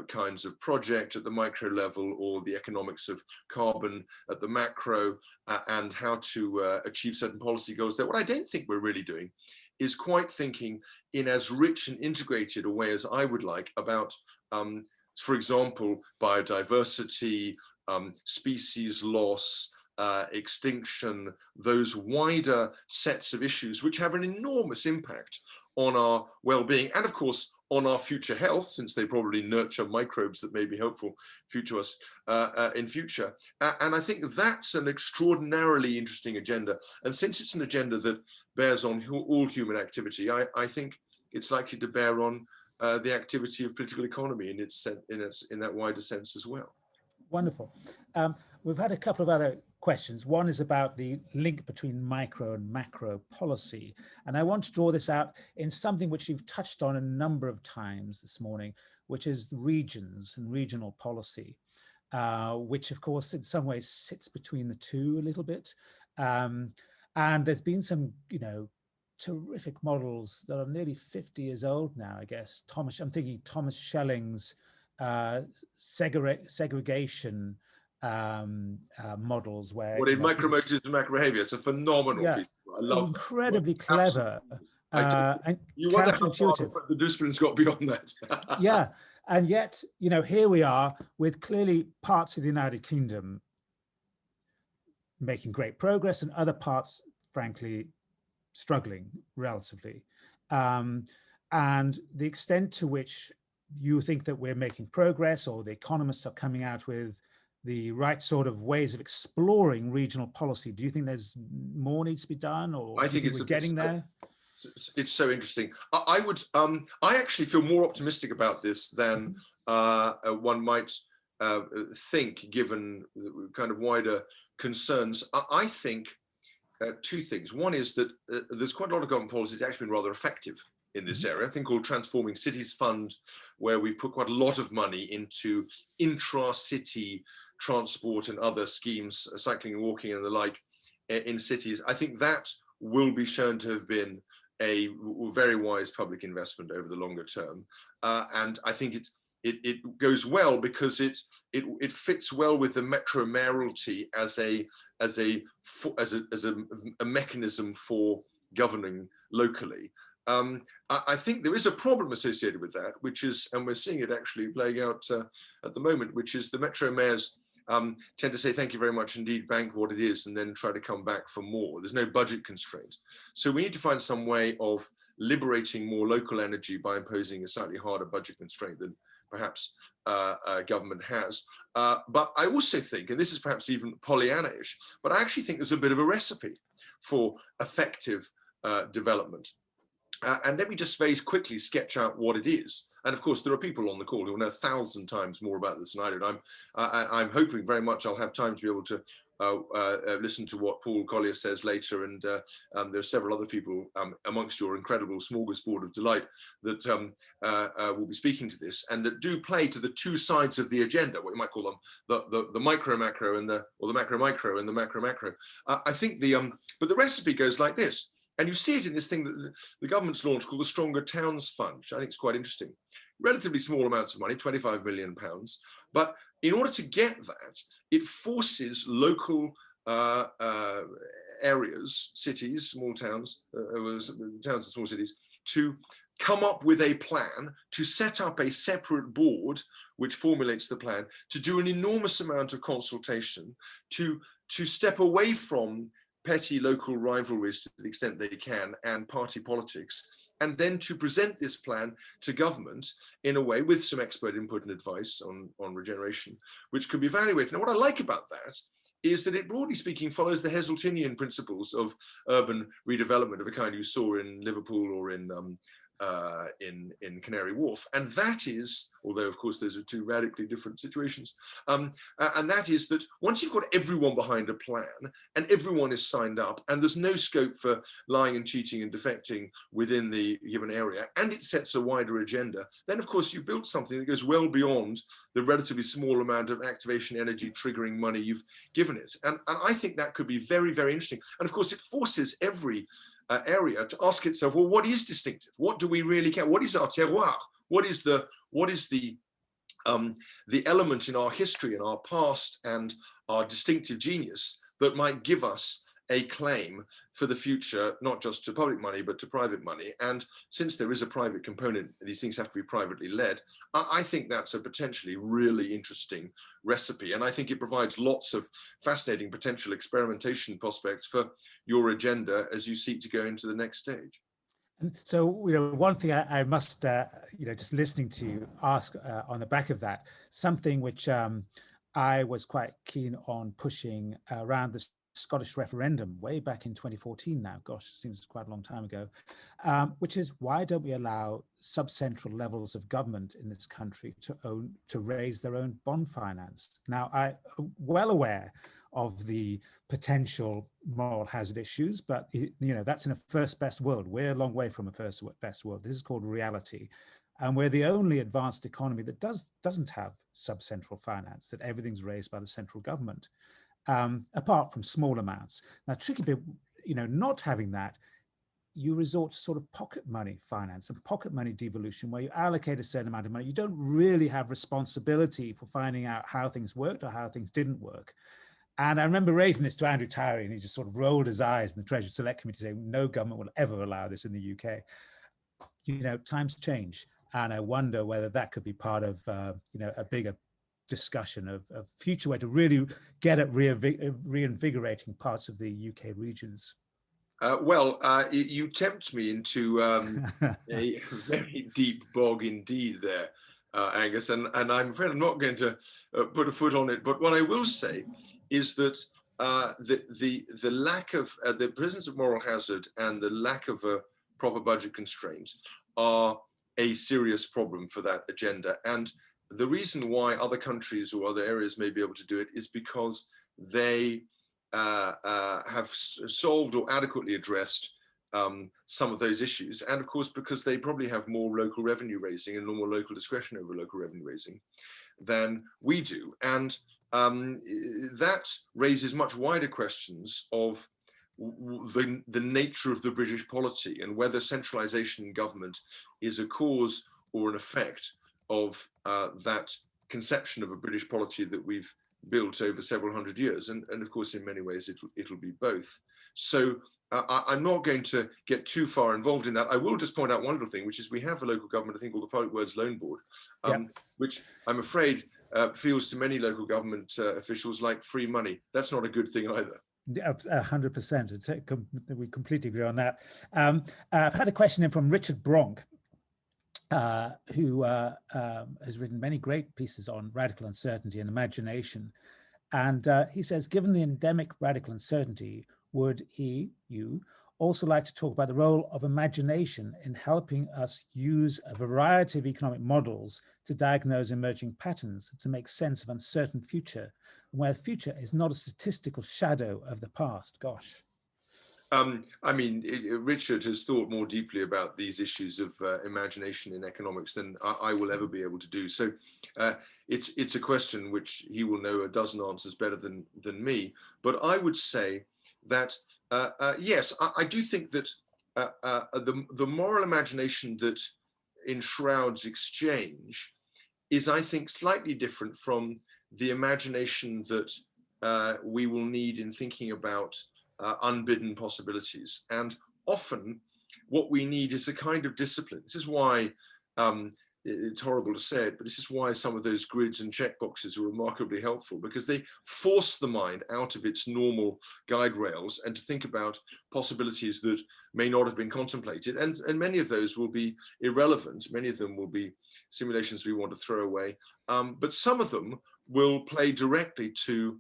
kinds of project at the micro level, or the economics of carbon at the macro, and how to achieve certain policy goals there. What I don't think we're really doing is quite thinking in as rich and integrated a way as I would like about, for example, biodiversity, species loss, extinction, those wider sets of issues which have an enormous impact on our well-being and, of course, on our future health, since they probably nurture microbes that may be helpful to us in future. And I think that's an extraordinarily interesting agenda. And since it's an agenda that bears on all human activity, I think it's likely to bear on the activity of political economy in that wider sense as well. Wonderful. We've had a couple of other questions. One is about the link between micro and macro policy. And I want to draw this out in something which you've touched on a number of times this morning, which is regions and regional policy, which of course in some ways sits between the two a little bit. And there's been some, terrific models that are nearly 50 years old now, I guess. I'm thinking Thomas Schelling's segregation models, where in micromotives and macrobehavior, it's a phenomenal piece. I love incredibly clever and you wonder how far counterintuitive. the discipline's got beyond that. Yeah, and yet here we are with clearly parts of the United Kingdom making great progress and other parts, frankly, struggling relatively, and the extent to which you think that we're making progress, or the economists are coming out with the right sort of ways of exploring regional policy. Do you think there's more needs to be done, or I think we're getting there? It's so interesting. I actually feel more optimistic about this than one might think, given the kind of wider concerns. I think two things. One is that there's quite a lot of government policy that's actually been rather effective in this area, a thing called Transforming Cities Fund, where we've put quite a lot of money into intra-city transport and other schemes, cycling and walking and the like, in cities. I think that will be shown to have been a very wise public investment over the longer term. And I think it goes well because it fits well with the metro mayoralty as a mechanism for governing locally. I think there is a problem associated with that, which is, and we're seeing it actually playing out at the moment, which is the metro mayors tend to say, thank you very much indeed, bank what it is, and then try to come back for more. There's no budget constraint. So we need to find some way of liberating more local energy by imposing a slightly harder budget constraint than perhaps government has. But I also think, and this is perhaps even Pollyanna-ish, but I actually think there's a bit of a recipe for effective development. And let me just very quickly sketch out what it is. And of course, there are people on the call who will know 1,000 times more about this than I do. I'm hoping very much I'll have time to be able to listen to what Paul Collier says later. And there are several other people amongst your incredible smorgasbord of delight that will be speaking to this, and that do play to the two sides of the agenda, what you might call them, the micro macro and the macro micro and the macro macro. I think but the recipe goes like this. And you see it in this thing that the government's launched called the Stronger Towns Fund, which I think is quite interesting. Relatively small amounts of money, £25 million. But in order to get that, it forces local areas, cities, small towns, towns and small cities, to come up with a plan, to set up a separate board which formulates the plan, to do an enormous amount of consultation, to step away from petty local rivalries to the extent they can and party politics, and then to present this plan to government in a way with some expert input and advice on regeneration, which can be evaluated. Now, what I like about that is that it, broadly speaking, follows the Heseltinian principles of urban redevelopment of a kind you saw in Liverpool or in Canary Wharf. And that is, although of course those are two radically different situations, and that is that once you've got everyone behind a plan and everyone is signed up and there's no scope for lying and cheating and defecting within the given area, and it sets a wider agenda, then of course you've built something that goes well beyond the relatively small amount of activation energy triggering money you've given it. And I think that could be very, very interesting. And of course it forces every area to ask itself, well, what is distinctive? What do we really care? What is our terroir? What is the element in our history and our past and our distinctive genius that might give us a claim for the future, not just to public money, but to private money? And since there is a private component, these things have to be privately led. I think that's a potentially really interesting recipe. And I think it provides lots of fascinating potential experimentation prospects for your agenda as you seek to go into the next stage. And so, one thing I must, just listening to you ask on the back of that, something which I was quite keen on pushing around the Scottish referendum way back in 2014 now, gosh, seems quite a long time ago, which is why don't we allow subcentral levels of government in this country to raise their own bond finance? Now, I'm well aware of the potential moral hazard issues, but that's in a first best world. We're a long way from a first best world. This is called reality. And we're the only advanced economy that doesn't have subcentral finance, that everything's raised by the central government, apart from small amounts. Now, tricky bit, not having that, you resort to sort of pocket money finance and pocket money devolution, where you allocate a certain amount of money. You don't really have responsibility for finding out how things worked or how things didn't work. And I remember raising this to Andrew Tyree, and he just sort of rolled his eyes in the Treasury Select Committee saying, no government will ever allow this in the UK. Times change. And I wonder whether that could be part of, a bigger discussion of future way to really get at reinvigorating parts of the UK regions. You tempt me into a very deep bog indeed there, Angus, and I'm afraid I'm not going to put a foot on it. But what I will say is that the lack of the presence of moral hazard and the lack of a proper budget constraint are a serious problem for that agenda. And the reason why other countries or other areas may be able to do it is because they have solved or adequately addressed some of those issues. And of course, because they probably have more local revenue raising and more local discretion over local revenue raising than we do. And that raises much wider questions of the nature of the British polity and whether centralisation in government is a cause or an effect of that conception of a British polity that we've built over several hundred years. And of course, in many ways, it'll be both. So I'm not going to get too far involved in that. I will just point out one little thing, which is we have a local government, I think, called the Public Works Loan Board, which I'm afraid feels to many local government officials like free money. That's not a good thing either. 100%. We completely agree on that. I've had a question in from Richard Bronk, who has written many great pieces on radical uncertainty and imagination. And he says, given the endemic radical uncertainty, would you also like to talk about the role of imagination in helping us use a variety of economic models to diagnose emerging patterns, to make sense of uncertain future, where the future is not a statistical shadow of the past? Gosh. Richard has thought more deeply about these issues of imagination in economics than I will ever be able to do. So it's a question which he will know a dozen answers better than me. But I would say that, yes, I do think that the moral imagination that enshrouds exchange is, I think, slightly different from the imagination that we will need in thinking about unbidden possibilities. And often what we need is a kind of discipline. This is why, it's horrible to say it, but this is why some of those grids and checkboxes are remarkably helpful, because they force the mind out of its normal guide rails and to think about possibilities that may not have been contemplated. And many of those will be irrelevant. Many of them will be simulations we want to throw away. But some of them will play directly to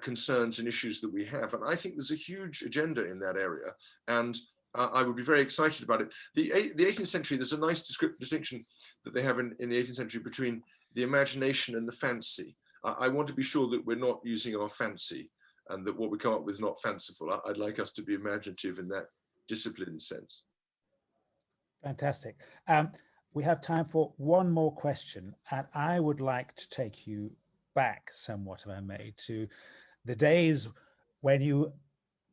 concerns and issues that we have. And I think there's a huge agenda in that area. And I would be very excited about it. The 18th century, there's a nice distinction that they have in the 18th century between the imagination and the fancy. I want to be sure that we're not using our fancy and that what we come up with is not fanciful. I'd like us to be imaginative in that disciplined sense. Fantastic. We have time for one more question, and I would like to take you back somewhat, if I may, to the days when you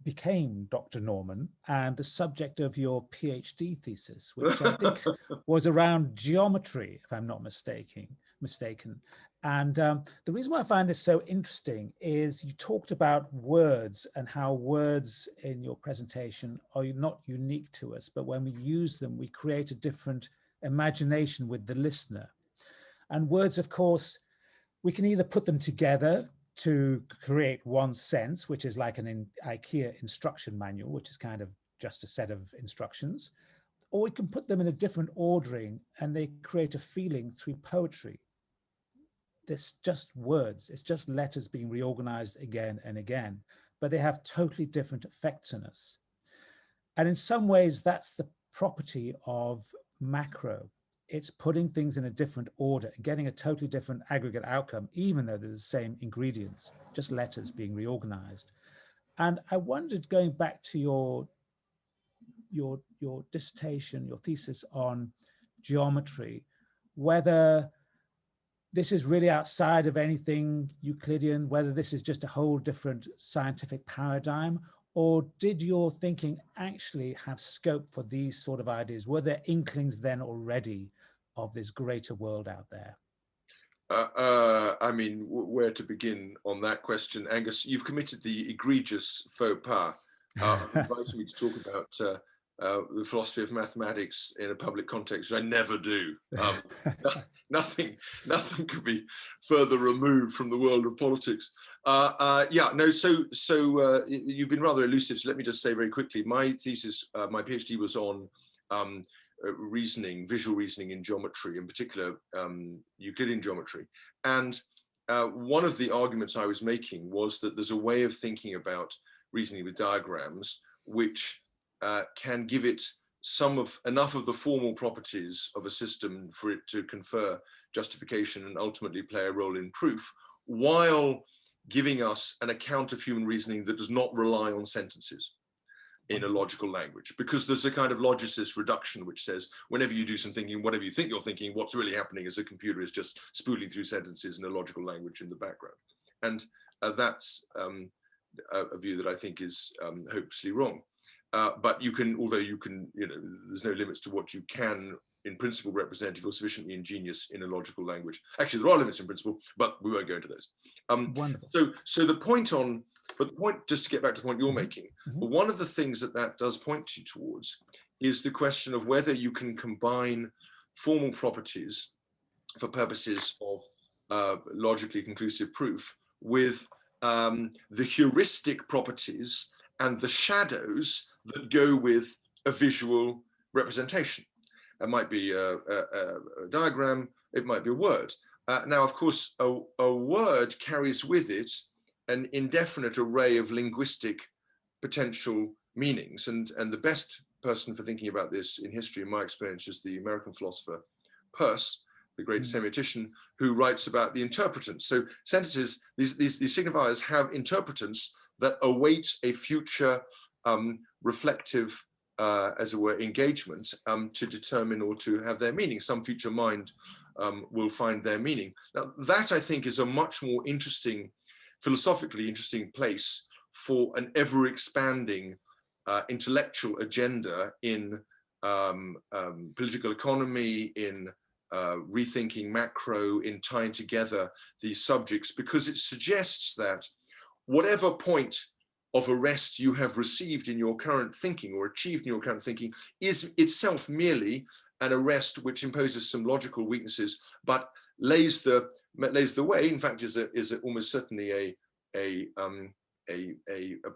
became Dr. Norman and the subject of your PhD thesis, which I think was around geometry, if I'm not mistaken. And the reason why I find this so interesting is you talked about words and how words in your presentation are not unique to us, but when we use them, we create a different imagination with the listener. And words, of course, we can either put them together to create one sense, which is like an IKEA instruction manual, which is kind of just a set of instructions, or we can put them in a different ordering and they create a feeling through poetry. It's just words, it's just letters being reorganized again and again, but they have totally different effects on us. And in some ways, that's the property of macro. It's putting things in a different order and getting a totally different aggregate outcome, even though they're the same ingredients, just letters being reorganized. And I wondered, going back to your dissertation, your thesis on geometry, whether this is really outside of anything Euclidean, whether this is just a whole different scientific paradigm, or did your thinking actually have scope for these sort of ideas? Were there inklings then already of this greater world out there? I mean, where to begin on that question, Angus? You've committed the egregious faux pas of inviting me to talk about the philosophy of mathematics in a public context, which I never do. Nothing could be further removed from the world of politics. Yeah, no. So you've been rather elusive. So let me just say very quickly, my thesis, my PhD was on reasoning, visual reasoning in geometry, in particular Euclidean geometry. And one of the arguments I was making was that there's a way of thinking about reasoning with diagrams which can give it enough of the formal properties of a system for it to confer justification and ultimately play a role in proof, while giving us an account of human reasoning that does not rely on sentences in a logical language. Because there's a kind of logicist reduction which says whenever you do some thinking, whatever you think you're thinking, what's really happening is a computer is just spooling through sentences in a logical language in the background. And that's a view that I think is hopelessly wrong. But you can, although you can, there's no limits to what you can in principle represent if you're sufficiently ingenious in a logical language. Actually, there are limits in principle, but we won't go into those. Wonderful. So the point just to get back to the point you're making, one of the things that does point you towards is the question of whether you can combine formal properties for purposes of logically conclusive proof with the heuristic properties and the shadows that go with a visual representation. It might be a diagram, it might be a word. Now, of course, a word carries with it an indefinite array of linguistic potential meanings. And the best person for thinking about this in history, in my experience, is the American philosopher Peirce, the great semiotician, who writes about the interpretants. So sentences, these signifiers have interpretants that await a future reflective, as it were, engagement to determine or to have their meaning. Some future mind will find their meaning. Now, that I think is a much more interesting, philosophically interesting place for an ever-expanding intellectual agenda in political economy, in rethinking macro, in tying together these subjects, because it suggests that whatever point of arrest you have received in your current thinking or achieved in your current thinking is itself merely an arrest which imposes some logical weaknesses, but lays the way. In fact, is almost certainly a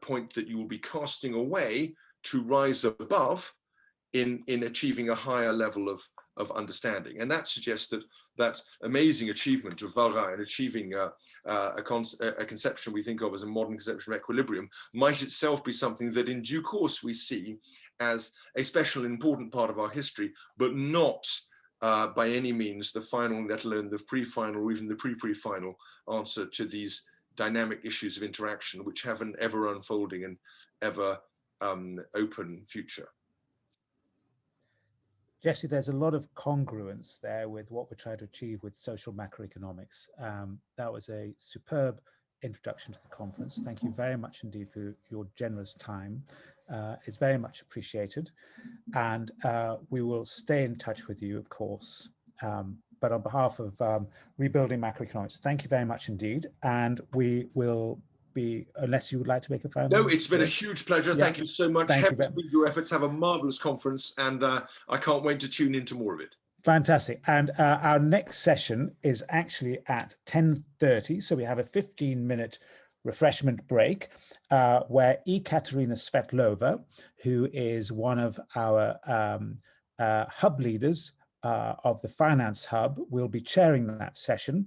point that you will be casting away to rise above in achieving a higher level of understanding. And that suggests that amazing achievement of Walras in achieving a conception we think of as a modern conception of equilibrium might itself be something that in due course we see as a special and important part of our history, but not by any means the final, let alone the pre-final or even the pre-final answer to these dynamic issues of interaction, which have an ever unfolding and ever open future. Jesse, there's a lot of congruence there with what we're trying to achieve with social macroeconomics. That was a superb introduction to the conference. Thank you very much indeed for your generous time. It's very much appreciated. And we will stay in touch with you, of course. But on behalf of Rebuilding Macroeconomics, thank you very much indeed. And we will be, unless you would like to make a final. No, it's been a huge pleasure. Yeah. Thank you so much. Heaven speed your efforts. Have a marvelous conference, and I can't wait to tune into more of it. Fantastic. And our next session is actually at 10:30, so we have a 15-minute refreshment break where Ekaterina Svetlova, who is one of our hub leaders of the Finance Hub will be chairing that session.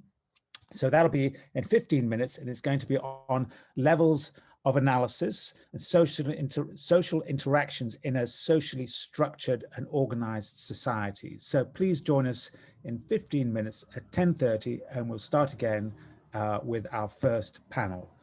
So that'll be in 15 minutes, and it's going to be on levels of analysis and social interactions in a socially structured and organized society. So please join us in 15 minutes at 10:30, and we'll start again with our first panel.